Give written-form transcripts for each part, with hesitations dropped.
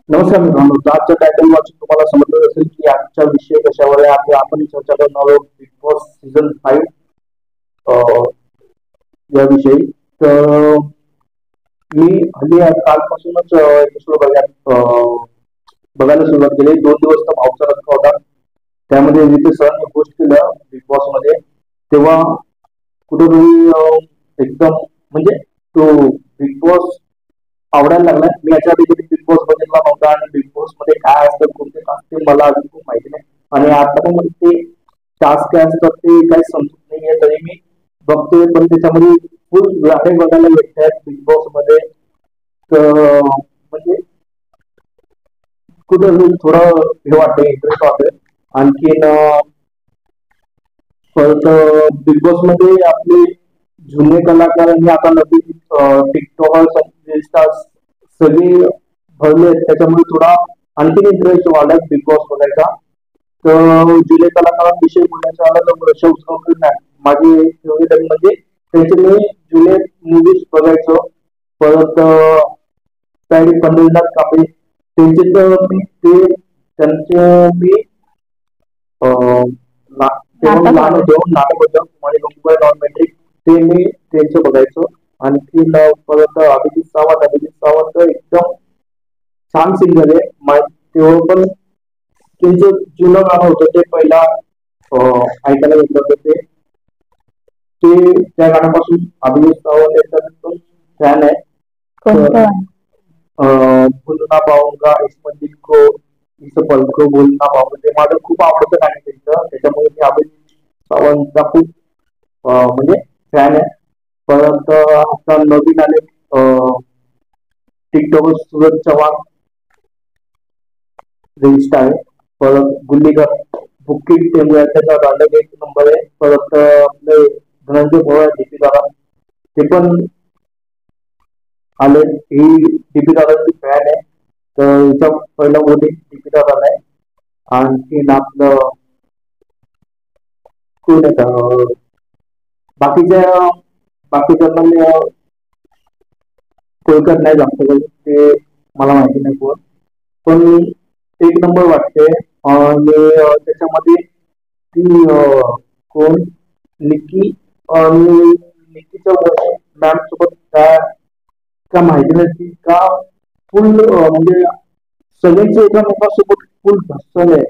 नमस्कार मित्रांनो, तर आजच्या टायटल वाचून तुम्हाला समजलं असेल की आजचा विषय कशावर आहे. आपण चर्चा करणार आहोत बिग बॉस सीझन 5 याविषयी. तर मी हल्ली कालपासूनच एपिसोड बघायला सुरुवात केली. 2 दिवस तर भाऊचा रस्ता होता. त्यामध्ये जिथे सरांनी होस्ट केलं बिग बॉस मध्ये, तेव्हा कुठेतरी एकदम म्हणजे तो बिग बॉस आवडायला लागलाय. मी याच्या आधी कधी बिग बॉस बघितला नव्हता आणि बिग बॉस मध्ये काय असतं, कोणते टास्क ते मला अजून खूप माहिती नाही. आणि आता पण मला ते टास्क काय असतात ते काही समजत नाहीये, तरी मी बघतोय. पण त्याच्यामध्ये फुल गाणे बघायला भेटतात बिग बॉस मध्ये. तर म्हणजे कुठं थोडं हे वाटतंय, इंटरेस्ट वाटतोय. आणखीन परत बिग बॉस मध्ये आपले जुने कलाकार आणि आता नवीन टिकटॉकर सगळे भरले आहेत. त्याच्यामुळे थोडा आणखीन इंटरेस्ट वाढला बिग बॉस बघायचा. तर जुने कलाकारांविषयी बोलायचं झालं तर ऋषभ शॉपी माझे फेवरेट म्हणजे त्यांचे मी जुने मूवीज बघायचो. परत काही पंढरीनाथ कांबळे त्यांचे तर मी ते त्यांचे मी तेव्हा मी लहान होतो, नाटक होतं कुमारी गंगूबाई नॉन मॅट्रिक, ते मी त्यांचं बघायचो. आणखीन परत अभिजित सावंत एकदम छान सिंगर आहे. तेव्हा पण त्यांचं जुनं गाणं होतं ते पहिला ऐकायला घेतलं होतं त्या गाण्यापासून अभिजित सावंत याचा एकदम फॅन आहे. कोणतं? भूलना पाऊंगा इस मंजिल को इस पल को भूलना पाऊंगा ते माझं खूप आवडतं गाणं त्यांचं. त्याच्यामुळे मी अभिजित सावंतचा खूप म्हणजे फॅन आहे. परत आता नवीन आले टिकटॉक सूरज चव्हाण रील्स आहे. परत गुल्लीगर बुक्की टेंबू त्याचा गाणं एक नंबर आहे. परत आपले धनंजय भोळ दीपिका ते पण आले. ही दीपिकाची फॅन आहे. तर हिचा पहिला वोटिंग दीपिका आहे. आणखीन आपलं कोण आहे बाकीच्या बाकीच्यांना मी कोलकत नाही जास्त ते मला माहिती नाही कोण. पण एक नंबर वाटते. आणि त्याच्यामध्ये ती कोण निक्की आणि निक्कीच्या मॅम सोबत काय का माहिती नाही ती का फुल म्हणजे सगळ्यांचे एकामेकांसोबत फुल घर्षण आहे.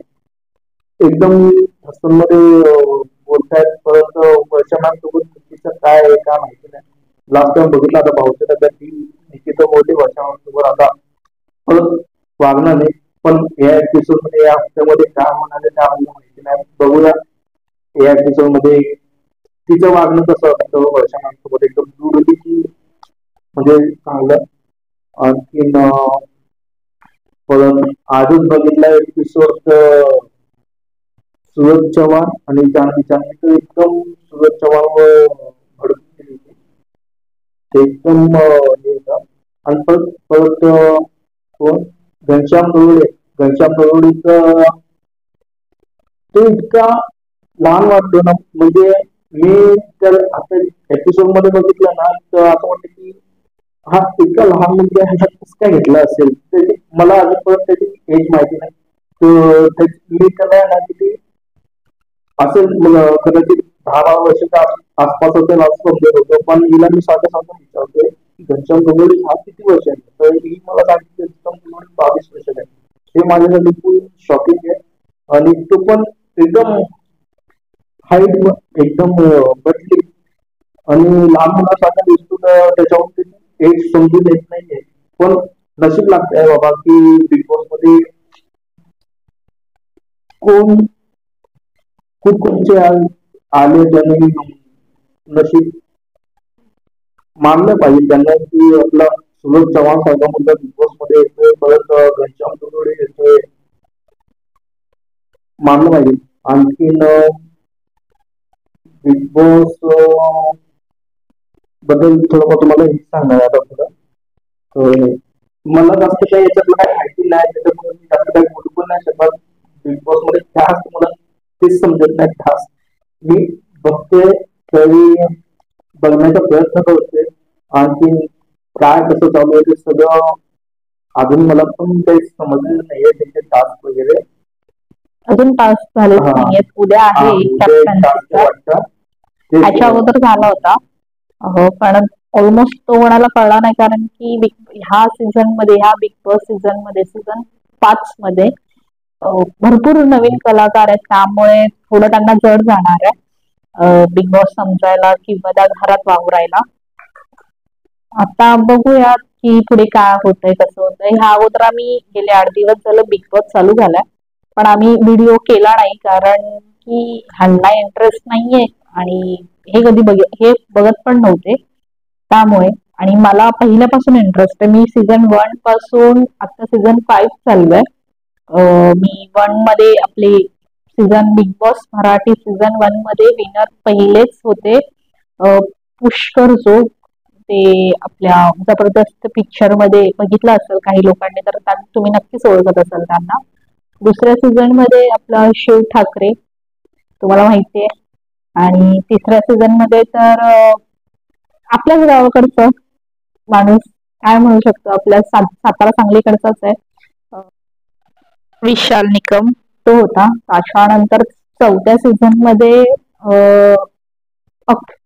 एकदम मध्ये बोलतायत. परत वर्षांसोबत निक्कीचं काय आहे का माहिती नाही. लास्ट टाइम बघितलं आता भाऊच्या डब्यात ती निक्कीचं बोलते वर्षांसोबत आता परत वागणार नाही. पण या एपिसोड मध्ये या हप्त्यामध्ये काय म्हणाले ते आपल्याला माहिती नाही. बघूया या एपिसोड मध्ये तिचं वागणं कसं असतं वर्षांसोबत एकदम दूर होती की म्हणजे चांगलं. आणखीन परत आजच बघितला एपिसोड सूरज चव्हाण आणि जान्हवी तर एकदम सूरज चव्हाणवर भडकून गेली होती. ते एकदम हे होतं. आणि परत परत कोण घनश्याम दरोडेचं तो इतका लहान वाटतो ना. म्हणजे मी तर आता एपिसोड मध्ये बघितलं ना तर असं वाटतं की हा इतका लहान मुलगा ह्याच्यात कसं काय घेतला असेल. मला अजून परत त्याची एज माहिती नाही. मी त्याला ना किती असेल कदाचित 10-12 वर्षाच्या आसपास असेल असं समजत होतो. पण हिला मी सारखं सारखं विचारतोय की घनश्याम गवळी हा किती वर्षांचा, तर ही मला सांगितलं घनश्याम गवळी 22 वर्षाचा आहे. हे माझ्यासाठी खूप शॉकिंग आहे. आणि तो पण एकदम हाईट एकदम बटली आणि लहान मुलासारखा दिसतो. तर त्याच्यावर एज समजून येत नाहीये. पण नशीब लागतंय बाबा की बिग बॉस मध्ये कोण खूप कोणचे आले ज्यांनी नशीब मानलं पाहिजे त्यांना की आपला सूरज चव्हाण सारखा मुलगा बिग बॉस मध्ये येतोय. परत घनश्याम दरोडे येतोय, मानलं पाहिजे. आणखीन बिग बॉस बद्दल थोडंफार तुम्हाला हे सांगणार आहे आता पुढं. तर मला जास्त काही याच्यातलं काही माहिती नाही, त्याच्यामुळे मी जास्त काही बोलू पण नाही शकत. बिग बॉस मध्ये काय असतं मला तेच समजत नाही. खास मी बघतोय तरी बघण्याचा प्रयत्न करतोय. आणखी काय कसं चालू आहे ते सगळं अजून मला पण काही समजलेलं नाहीये त्यांचे टास्क वगैरे. अजून टास्क झालेच हा नाहीयेत. उद्या आहे उद्या एक टास्क कॅप्टन्सीचा. वाटतं ह्याच्या अगोदर झाला होता. पण ऑलमोस्ट तो कोणाला कळला नाही, कारण की ह्या सीझन मध्ये, ह्या बिग बॉस सीझन मध्ये, सीझन 5 मध्ये भरपूर नवीन कलाकार आहेत, त्यामुळे थोडं त्यांना जड जाणार आहे बिग बॉस समजायला किंवा त्या घरात वावरायला. आता बघूया की पुढे काय होतंय, कसं होतंय. ह्या अगोदर आम्ही गेले 8 दिवस झालं बिग बॉस चालू झालाय, पण आम्ही व्हिडिओ केला नाही, कारण की ह्यांना इंटरेस्ट नाहीये आणि हे हे बघत पण नव्हते त्यामुळे. आणि मला पहिल्यापासून इंटरेस्ट आहे. मी सीझन 1 पासून आता सीझन 5 चालू आहे. मी 1 मध्ये आपले season big boss Marathi season 1 मध्ये विनर पहिलेच होते, पुष्कर जो. ते आपल्या जबरदस्त पिक्चर मध्ये बघितलं असेल काही लोकांनी, तर तुम्ही नक्कीच ओळखत असाल त्यांना. दुसऱ्या सीझन मध्ये आपला शिव ठाकरे, तुम्हाला माहितीये. आणि तिसऱ्या सीझन मध्ये तर आपल्याच गावाकडचं माणूस, काय म्हणू शकतो, आपल्या सातारा सांगलीकडचाच आहे, विशाल निकम, तो होता. त्याच्यानंतर चौथ्या सीझन मध्ये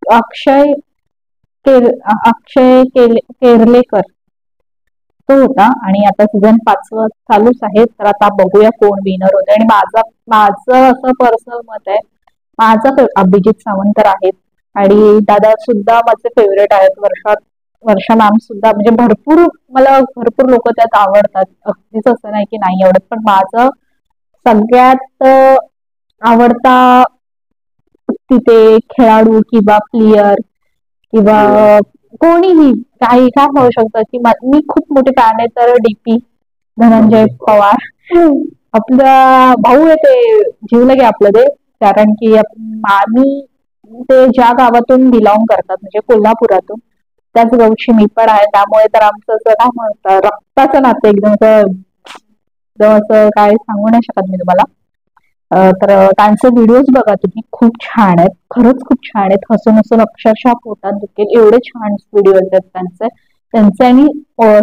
अक्षय केरलेकर, तो होता. आणि आता सीझन 5 चालूच आहे, तर आता बघूया कोण विनर होते. आणि माझं असं पर्सनल मत आहे, माझा अभिजित सावंत तर आहेत, आणि दादा सुद्धा माझे फेवरेट आहेत. वर्षा मॅम सुद्धा, म्हणजे मला भरपूर लोक त्यात आवडतात. अगदीच असं नाही की नाही आवडत, पण माझं सगळ्यात आवडता तिथे खेळाडू किंवा प्लेयर किंवा कोणीही काही काय होऊ शकतं, की मी खूप मोठी फॅन आहे तर डीपी धनंजय पवार. आपला भाऊ आहे, ते जीवलगे आपलं ते. कारण की आम्ही ते ज्या गावातून बिलॉंग करतात, म्हणजे कोल्हापुरातून, त्याच गावची मी पण आहे. त्यामुळे तर आमचं असं काय म्हणतात, रक्ताचं नातं एकदम असं काय सांगू नाही शकत मी तुम्हाला. तर त्यांचे व्हिडिओज बघा तुम्ही, खूप छान आहेत, खरंच खूप छान आहेत. हसून हसून अक्षरशः पोटात दुखेल एवढे छान व्हिडिओ आहेत त्यांचे आणि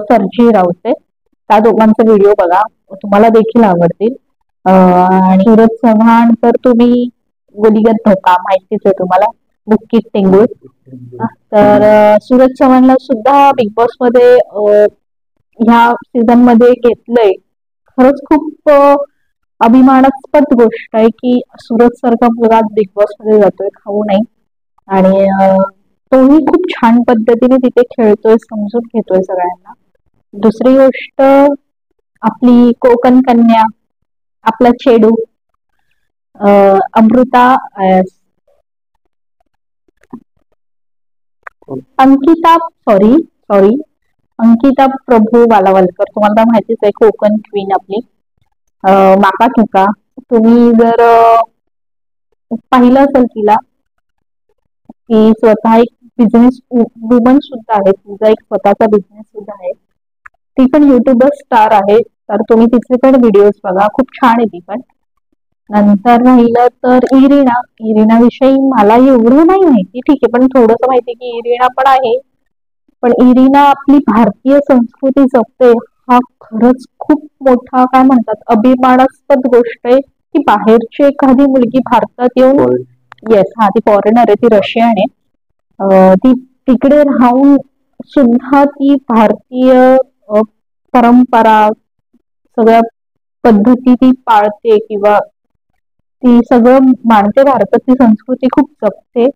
सरजी रावते, त्या दोघांचे व्हिडिओ बघा, तुम्हाला देखील आवडतील. आणि सूरज चव्हाण तर तुम्ही गोलीगत धोका माहितीच आहे तुम्हाला, बुक्कीत टेंगूळ. तर सूरज चव्हाणला सुद्धा बिग बॉस मध्ये ह्या सीझन मध्ये घेतलंय. खरंच खूप अभिमानास्पद गोष्ट आहे की सूरज सारखा मुलगा बिग बॉस मध्ये जातोय, खाऊ नाही. आणि तोही खूप छान पद्धतीने तिथे खेळतोय, समजून घेतोय सगळ्यांना. दुसरी गोष्ट, आपली कोकण कन्या, आपला चेडू अमृता, अंकिता प्रभू वालावलकर, तुम्हाला माहितीच आहे, कोकण क्वीन आपली. माका ठुका, तुम्ही जर पाहिलं असेल तिला, ती स्वतः एक बिझनेस वुमन सुद्धा आहे, तिचा एक स्वतःचा बिझनेस सुद्धा आहे. ती पण युट्यूबर स्टार आहे, तर तुम्ही तिचे पण व्हिडिओज बघा, खूप छान आहे ती पण. नंतर राहिलं तर इरिना विषयी मला एवढं नाही माहिती, ठीक आहे, पण थोडंसं माहिती की इरिना पण आहे. पण इरिना आपली भारतीय संस्कृती जपते, हा खरंच खूप मोठा काय म्हणतात अभिमानास्पद गोष्ट आहे, की बाहेरची एखादी मुलगी भारतात येऊन, येस, हा, ती फॉरेनर आहे, ती रशियन आहे. ती तिकडे राहून सुद्धा ती भारतीय परंपरा, सगळ्या पद्धती ती पाळते, किंवा ती सगळं मानते, भारताची संस्कृती खूप जपते.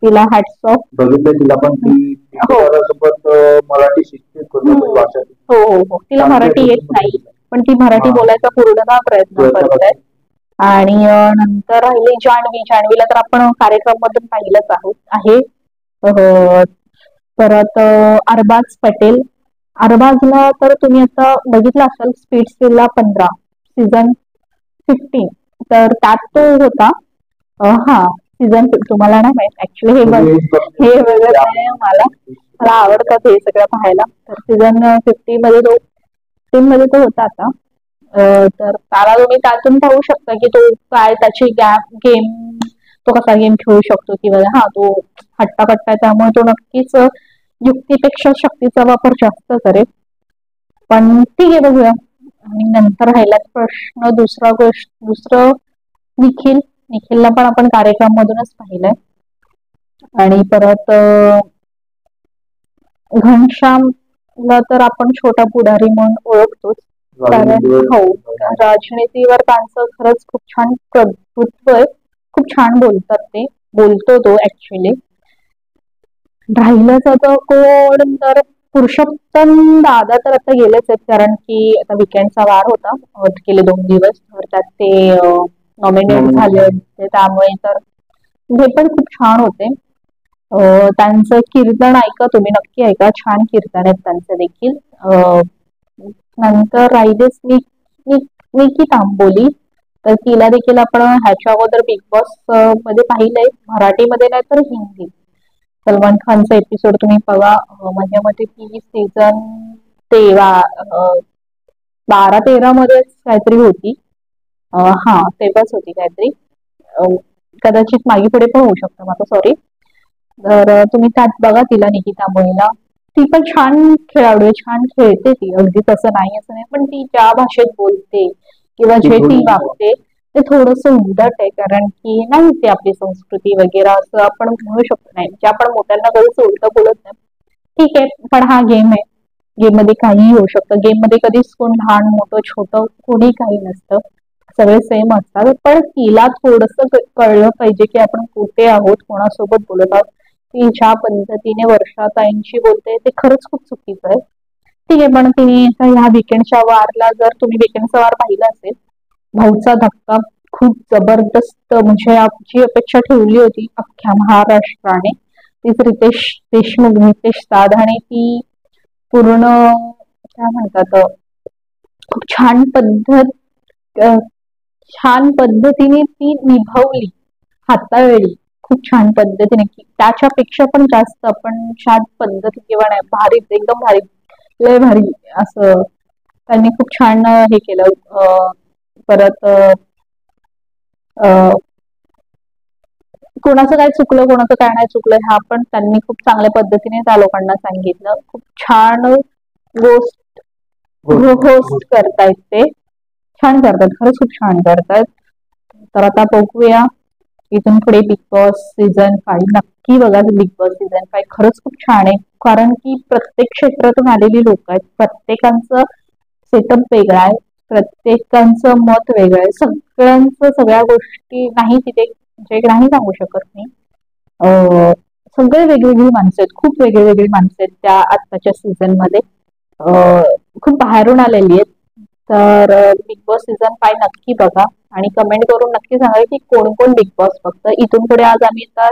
तिला हॅट्स ऑफ. बघितलं तिला पण, ती सोबत मराठी शिकते. हो, तिला मराठी येत नाही, पण ती मराठी बोलायचा पूर्ण प्रयत्न करते. आणि नंतर राहिली जान्हवीला तर आपण कार्यक्रम मधून पाहिलंच आहे. परत अरबाज पटेल, अरबाजला तर तुम्ही आता बघितलं असाल, स्पीड्सविला 15 सीझन 15, तर त्यात तो होता. हा, सीझन तुम्हाला नाही माहित ऍक्च्युली, हे बघत आहे, मला आवडतात हे सगळं पाहायला. तर सीझन 15 मध्ये तो होता आता. तर त्याला तुम्ही त्यातून पाहू शकता की तो काय, त्याची गेम, तो कसा गेम खेळू शकतो, किंवा हा, तो हट्टाकट्टा, त्यामुळे तो नक्कीच युक्तीपेक्षा शक्तीचा वापर जास्त करेल. पण ठीक आहे, बघूया. आणि नंतर राहिलाच प्रश्न दुसरं निखिलला पण आपण कार्यक्रम मधूनच पाहिलंय. आणि परत घनश्यामला तर आपण छोटा पुढारी म्हणून ओळखतोच, कारण हो, राजनीतीवर त्यांचं खरंच खूप छान प्रभुत्व आहे. खूप छान बोलतो तो ऍक्च्युली. राहिलं जातं कोण तर पुरुषोत्तम दादा तर आता गेलेच आहेत, कारण की आता विकेंडचा वार होता गेले 2 दिवस, तर त्यात ते नॉमिनेट झाले होते. त्यामुळे तर हे पण खूप छान होते. त्यांचं कीर्तन ऐका, तुम्ही नक्की ऐका, छान कीर्तन आहेत त्यांचं देखील. नंतर राहिलेच निकी तांबोली, तर तिला देखील आपण ह्याच्या अगोदर बिग बॉस मध्ये पाहिलंय, मराठीमध्ये नाही तर हिंदी. सलमान खानचा एपिसोड तुम्ही बघा, माझ्या मते ती सीझन 12-13 मध्ये काहीतरी होती. हा, तेव्हाच होती काहीतरी. कदाचित मागे पुढे पण होऊ शकतं, माझं सॉरी. तर तुम्ही त्यात बघा तिला, निकिता तांबोळीला. ती पण छान खेळाडू आहे, छान खेळते ती, अगदी तसं नाही असं नाही, पण ती ज्या भाषेत बोलते किंवा जे ती वागते ते थोडस उद्धट आहे, कारण की नाही ती आपली संस्कृती वगैरे असं आपण म्हणू शकतो. नाही म्हणजे आपण मोठ्यांना कधीच उलट बोलत नाही, ठीक आहे, पण हा गेम आहे, गेम मध्ये काहीही होऊ शकतं. गेम मध्ये कधीच कोण लहान मोठं छोटं कोणी काही नसतं, सगळे सेम असतात. पण तिला थोडस कळलं पाहिजे की आपण कुठे आहोत, कोणासोबत बोलत आहोत. ती ज्या पद्धतीने वर्षाताईंशी बोलते ते खरंच खूप चुकीचं आहे. ठीक आहे, पण तिने ह्या विकेंडच्या वारला, जर तुम्ही विकेंडचा वार पाहिला असेल, भाऊचा धक्का खूप जबरदस्त, म्हणजे जी अपेक्षा ठेवली होती अख्ख्या महाराष्ट्राने, तीच नितेश साध, आणि ती पूर्ण काय म्हणतात, खूप छान पद्धतीने ती निभावली, हाताळली खूप छान पद्धतीने. त्याच्यापेक्षा पण जास्त आपण छान पद्धती किंवा नाही, भारी, एकदम भारी, लय भारी असं त्यांनी खूप छान हे केलं. परत कोणाचं काय चुकलं, कोणाचं काय नाही चुकलं, ह्या पण त्यांनी खूप चांगल्या पद्धतीने त्या लोकांना सांगितलं. खूप छान होस्ट करतायत ते, छान करतात, खरंच खूप छान करतायत. तर आता बघूया इथून पुढे बिग बॉस सीझन 5 नक्की बघा. बिग बॉस सीझन 5 खरंच खूप छान आहे, कारण की प्रत्येक क्षेत्रातून आलेली लोक आहेत, प्रत्येकांचं सेटअप वेगळा आहे, प्रत्येकांचं मत वेगळं आहे, सगळ्या गोष्टी नाही तिथे म्हणजे नाही सांगू शकत मी. सगळे वेगवेगळी माणसं आहेत, खूप वेगळी माणसं आहेत त्या आत्ताच्या सीझन मध्ये, खूप बाहेरून आलेली आहेत. तर बिग बॉस सीझन 5 नक्की बघा आणि कमेंट करून नक्की सांगा की कोण कोण बिग बॉस बघतं. इथून पुढे आज आम्ही आता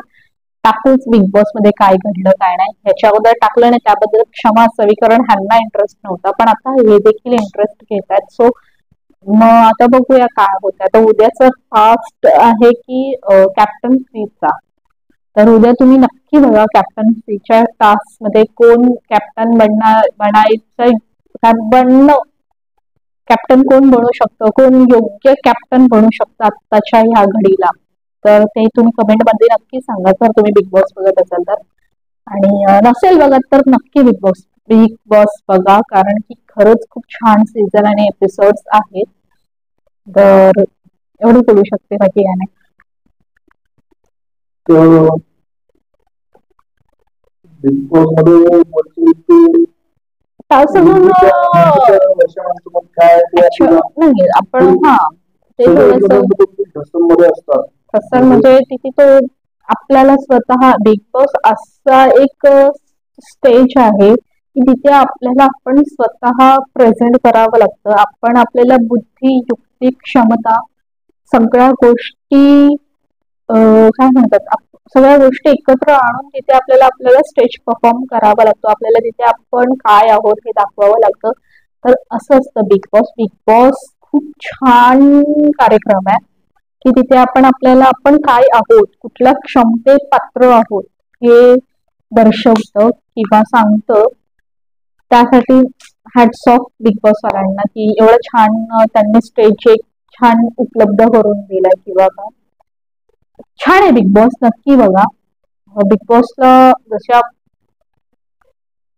टाकूच बिग बॉस मध्ये काय घडलं काय नाही, ह्याच्या अगोदर टाकलं नाही त्याबद्दल क्षमा असावी, कारण ह्यांना इंटरेस्ट नव्हता, पण आता हे देखील इंटरेस्ट घेत आहेत. सो मग आता बघूया काय होतं. आता उद्याच फास्ट आहे की कॅप्टन्सीचा, तर उद्या तुम्ही नक्की बघा कॅप्टन्सीच्या टास्क मध्ये कोण कॅप्टन कॅप्टन कोण बनू शकतं, कोण योग्य कॅप्टन बनू शकतं आत्ताच्या ह्या घडीला. तर ते तुम्ही कमेंट मध्ये नक्की सांगा, जर तुम्ही बिग बॉस बघत असाल तर. आणि नसेल बघत तर नक्की बिग बॉस बघा, कारण की खरंच खूप छान सीझन आणि एपिसोड्स आहेत. तर एवढं बोलू शकते, बाकी काय नाही. बिग बॉस मध्ये नाही आपण ते तसं म्हणजे तिथे तो आपल्याला स्वतः बिग बॉस असा एक स्टेज आहे की तिथे आपल्याला आपण स्वतः प्रेझेंट करावं लागतं. आपण आपल्याला बुद्धी, युक्ती, क्षमता, सगळ्या गोष्टी काय म्हणतात, सगळ्या गोष्टी एकत्र आणून तिथे आपल्याला स्टेज परफॉर्म करावा लागतो. आपल्याला तिथे आपण काय आहोत हे दाखवावं लागतं. तर असं असतं बिग बॉस खूप छान कार्यक्रम आहे की तिथे आपण काय आहोत, कुठल्या क्षमतेत पात्र आहोत हे दर्शवतं किंवा सांगतं. त्यासाठी हॅट्स ऑफ बिग बॉस वाल्यांना की एवढं छान त्यांनी स्टेज एक छान उपलब्ध करून दिलाय किंवा काय. छान आहे बिग बॉस, नक्की बघा. बिग बॉसला जशा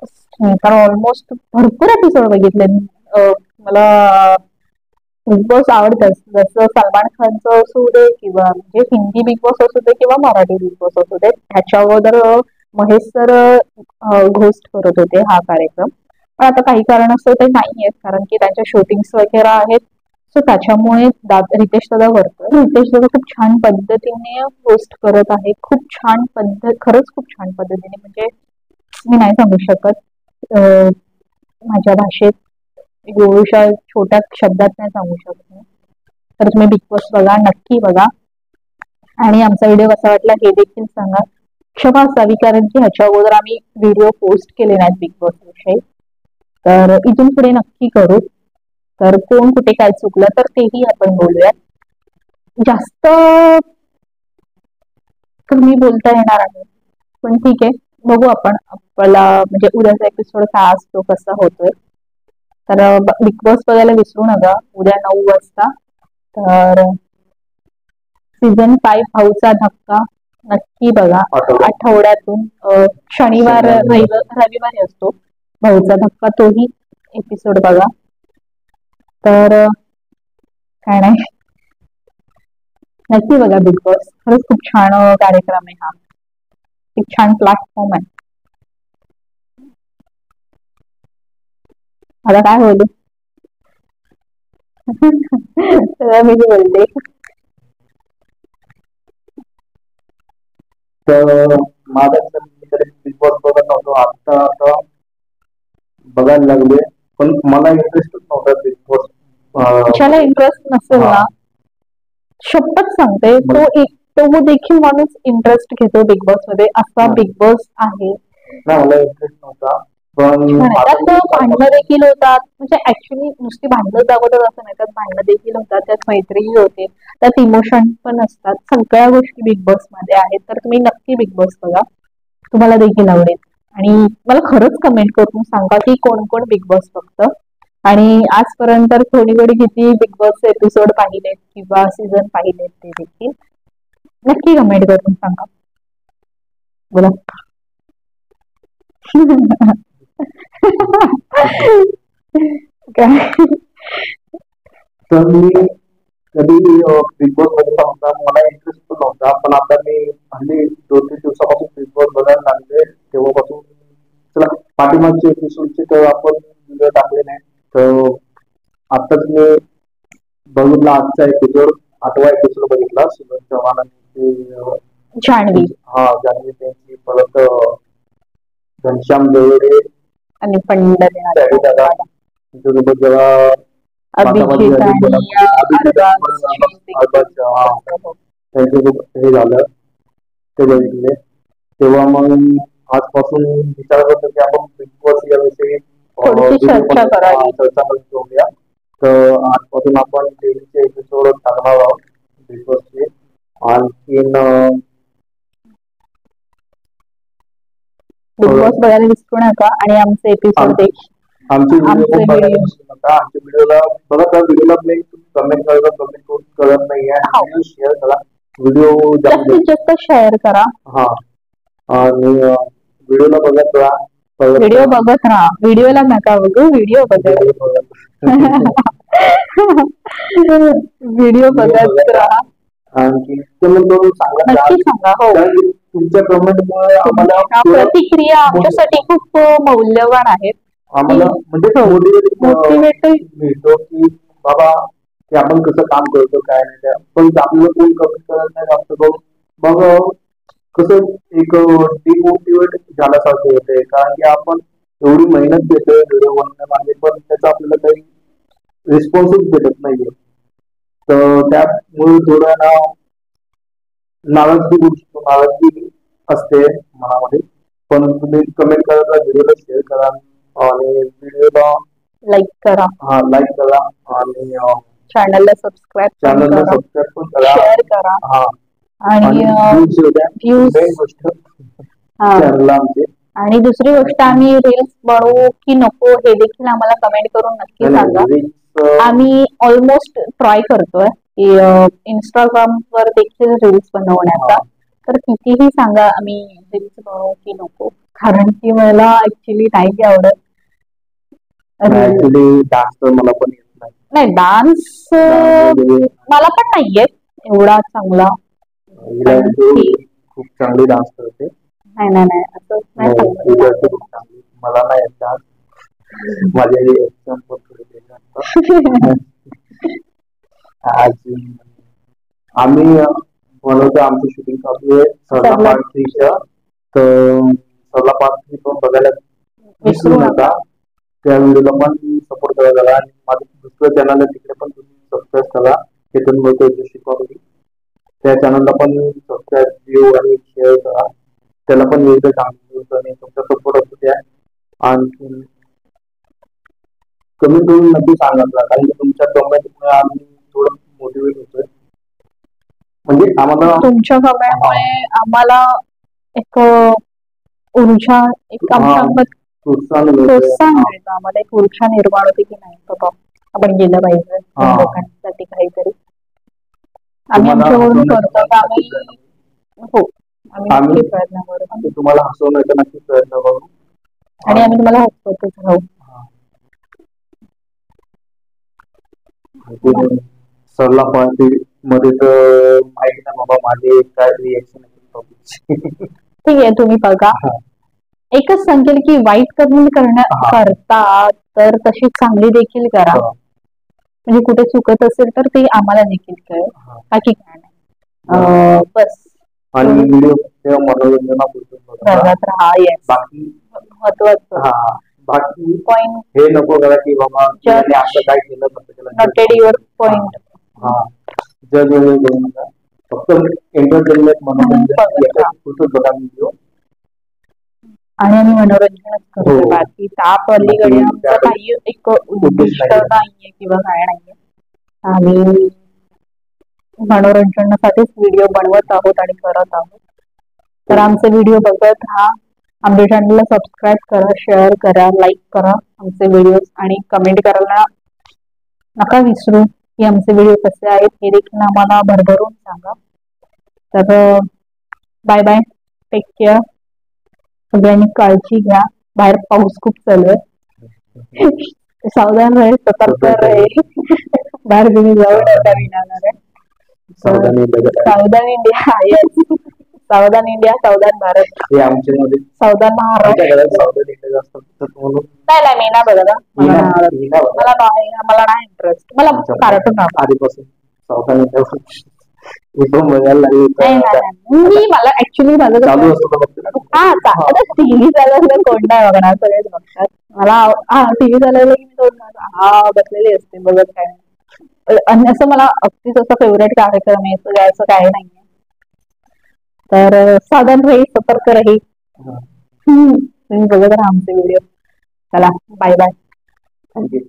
तर ऑलमोस्ट भरपूर एपिसोड बघितले. मला बिग बॉस आवडतं. जसं सलमान खानचं असू दे किंवा म्हणजे हिंदी बिग बॉस असू दे किंवा मराठी बिग बॉस असू दे. ह्याच्या अगोदर महेश सर घोस्ट करत होते हा कार्यक्रम. पण आता काही कारणास्तव ते नाहीयेत, कारण की त्यांच्या शूटिंग्स वगैरे आहेत. सो त्याच्यामुळे रितेश दादा करतोय. रितेश दादा खूप छान पद्धतीने होस्ट करत आहे. खूप छान पद्धत, खरंच खूप छान पद्धतीने, म्हणजे मी नाही सांगू शकत. माझ्या भाषेत एवढ्या छोट्या शब्दात नाही सांगू शकत मी. तर तुम्ही बिग बॉस बघा, नक्की बघा. आणि आमचा व्हिडिओ कसा वाटला हे देखील सांगा. क्षमा असावी, कारण की ह्याच्या अगोदर आम्ही व्हिडिओ पोस्ट केले नाहीत बिग बॉस विषयी. तर इथून पुढे नक्की करू. तर कोण कुठे काय चुकलं तर तेही आपण बोलूया. जास्त कमी बोलता येणार आहे, पण ठीक आहे, बघू आपण. आपल्याला म्हणजे उद्याचा एपिसोड काय असतो, कसा होतोय. तर बिग बॉस बघायला विसरू नका उद्या 9 वाजता. तर सीझन 5 भाऊचा धक्का नक्की बघा. आठवड्यातून शनिवार रविवारी असतो भाऊचा धक्का, तोही एपिसोड बघा. तर काय नाही, नक्की बघा बिग बॉस. खरंच खूप छान कार्यक्रम आहे हा. एक छान प्लॅटफॉर्म आहे. आता काय बोलू. मी बोलते. तर माझा बिग बॉस बघत नव्हतो, आता बघायला लागले. पण मला इंटरेस्टच नव्हता बिग बॉस. ज्याला इंटरेस्ट नसेल ना, शपथ सांगते, तो देखील माणूस इंटरेस्ट घेतो बिग बॉस मध्ये. असा बिग बॉस आहे. मला इंटरेस्ट नव्हता, पण त्यात भांडणं देखील होतात. म्हणजे ऍक्च्युली नुसती भांडणं दाखवतात असं नाही, त्यात भांडणं देखील होतात, त्यात मैत्रीही होते, त्यात इमोशन पण असतात. सगळ्या गोष्टी बिग बॉस मध्ये आहेत. तर तुम्ही नक्की बिग बॉस बघा, तुम्हाला देखील आवडेल. आणि मला खरंच कमेंट करून सांगा की कोण कोण बिग बॉस बघतं, आणि आजपर्यंत कोणी किती बिग बॉस एपिसोड पाहिलेत किंवा सीझन पाहिलेत ते देखील नक्की कमेंट करून सांगा. बोला. तर मी कधी बिग बॉस मध्ये पाहता मला इंटरेस्ट पण नव्हता, पण आता मी हल्ली 2-3 दिवसापासून बिग बॉस बघायला लागले. तेव्हापासून चला पाठीमागचे एपिसोडचे तर आपण व्हिडिओ टाकले नाही, तर आताच मी बघितला आजचा एपिसोड, 8वा एपिसोड बघितला. सुनील चव्हाणांची जान्हवी त्यांची, परत घनश्याम देवडे आणि पंडित दादा त्यांच्यासोबत जेव्हा अभिजित त्यांच्यासोबत हे झालं ते बघितले. तेव्हा मग आजपासून विचार करतो की आपण बिग बॉस याविषयी चर्चा करूया. तर आजपासून आपण डेलीचे एपिसोड टाकणार आहोत बिग बॉसचे. आणखीन बिग बॉस बघायला विसरू नका, आणि आमचे एपिसोड देखील, आमचे व्हिडिओला बघा. त्या व्हिडिओला कमेंट करत नाहीये, शेअर करा व्हिडिओ, जास्तीत जास्त शेअर करा. हा, आणि व्हिडिओला बघत राहा. व्हिडिओ बघत राहा, व्हिडिओला नका बघू, व्हिडिओ बघत व्हिडिओ बघत राहा. आणखी नक्की सांगा. हो, तुमच्या कमेंटमुळे आम्हाला प्रतिक्रिया आमच्यासाठी खूप मौल्यवान आहेत. आम्हाला म्हणजे मोटिवेट मिळतो की बाबा की आपण कसं काम करतो काय नाही. पण आपल्याला कोण कमेंट करत नाही जास्त करून, मग कसं एक डिमोटिवेट झाल्यासारखं होते, कारण की आपण एवढी मेहनत घेतोय व्हिडिओ बनवण्यामागे, पण त्याचा आपल्याला काही रिस्पॉन्सच भेटत नाहीये. तर त्यामुळे थोडं नाराजगी असते मनामध्ये. पण तुम्ही कमेंट करा, व्हिडिओला शेअर करा, आणि व्हिडिओला लाईक करा. आणि चॅनलला सबस्क्राईब पण करा, शेअर करा. आणि आणि दुसरी गोष्ट, आम्ही रील्स बनवू की नको हे देखील आम्हाला कमेंट करून नक्की सांगा. आम्ही ऑलमोस्ट ट्राय करतोय की इंस्टाग्राम वर देखील रील्स बनवण्याचा. तर कितीही सांगा आम्ही रील्स बनवू की नको, कारण की मला ऍक्च्युली नाही आवडत रील. ऍक्च्युली डान्स तर मला पण येत नाही. नाही, डान्स डान्स वगैरे मला पण नाही येत एवढा चांगला. हिला पण येतो, ठीक. खूप चांगली डान्स करते. नाही नाही नाही, असं नाही नाही, सांगत हिला येतो खूप चांगली. मला नाही येत डान्स. माझे एक्झाम पण थोडे गेले आता. आज आम्ही बनवतो, आमचं शूटिंग चालू आहे सरला सरला पार्ट 3चं. तर सरला पार्ट 3 पण बघायला विसरू नका. त्या व्हिडिओला पण सपोर्ट करा जरा, आणि माझं दुसरं चॅनल आहे तिकडे पण तुम्ही सबस्क्राईब करा. तिथून बोलतो जोशी कॉमेडी, त्या चॅनलला पण सबस्क्राईब, व्ह्यू आणि शेअर करा. त्याला पण वेगळं चांगलं आणि तुमचा सपोर्ट असू द्या. आणखी कमी करून नक्की सांगत राहा, कारण की तुमच्या कमेंटमुळे आम्ही थोडं मोटिवेट होतोय. म्हणजे आम्हाला तुमच्या कमेंटमुळे आम्हाला एक ऊर्जा, एक आमच्या प्रोत्साहन प्रोत्साहन मिळतंय. मिळतं, आम्हाला एक ऊर्जा निर्माण होते की नाही बाबा आपण गेलं पाहिजे लोकांसाठी काहीतरी. आम्ही आमच्याकडून करतो तर आम्ही, हो, आम्ही नक्की प्रयत्न करू तुम्हाला हसवण्याचा नक्की प्रयत्न करू, आणि आम्ही तुम्हाला हसवतच राहू. सरला पार्टी मध्ये तर माहिती ना बाबा माझे काय रिएक्शन ठीक आहे, तुम्ही बघा. एकच सांगेल की वाईट कमेंट करता तर तशी चांगली देखील करा, म्हणजे कुठे चुकत असेल तर ते आम्हाला देखील कळेल, बाकी काय नाही. बस. आणि व्हिडिओ मनोरंजनापुरतं बघत राहा. येस, बाकी महत्वाचं बाकी पॉइंट, हे नको करा की बाबा त्याने असं काय केलं नॉटेड युअर पॉइंट. जज वगैरे करू नका, फक्त एंटरटेनमेंट मनोरंजन बघा व्हिडिओ, आणि आम्ही मनोरंजनच करतो. बाकी त्या पलीकडे आमचं काही एक उद्दिष्ट नाहीये किंवा काय नाहीये. आम्ही मनोरंजनासाठीच व्हिडिओ बनवत आहोत आणि करत आहोत. तर आमचे व्हिडिओ बघत राहा, आमच्या चॅनलला सबस्क्राईब करा, शेअर करा, लाईक करा आमचे व्हिडिओ, आणि कमेंट करायला नका विसरू की आमचे व्हिडिओ कसे आहेत हे देखील आम्हाला भरभरून सांगा. तर बाय बाय, टेक केअर. सगळ्यांनी काळजी घ्या, बाहेर पाऊस खूप चालू आहे. सावधान राहा, सतर्क राहा. बाहेर तुम्ही जाऊ नका विनाकारण. सावधान इंडिया, येस, सावधान इंडिया, सावधान भारत, हे आमच्यामध्ये सावधान महाराष्ट्र. नाही नाही, मी नाही बघत. मला नाही इंटरेस्ट, मला कार्टून आधीपासून सावधान बघायला मी मला ऍक्च्युली माझं चालू असतो. आता टीव्ही चालवलं कोण नाही बघणार, सगळेच बघतात. मला टीव्ही चालवलं की मी बसलेली असते बघत, काय आणि असं मला अगदीच असं फेवरेट कार्यक्रम आहे असं काय नाहीये. तर सावधान राही, सतर्क राही. तुम्ही बघत राहा आमचे व्हिडिओ. चला, बाय बाय. थँक्यू.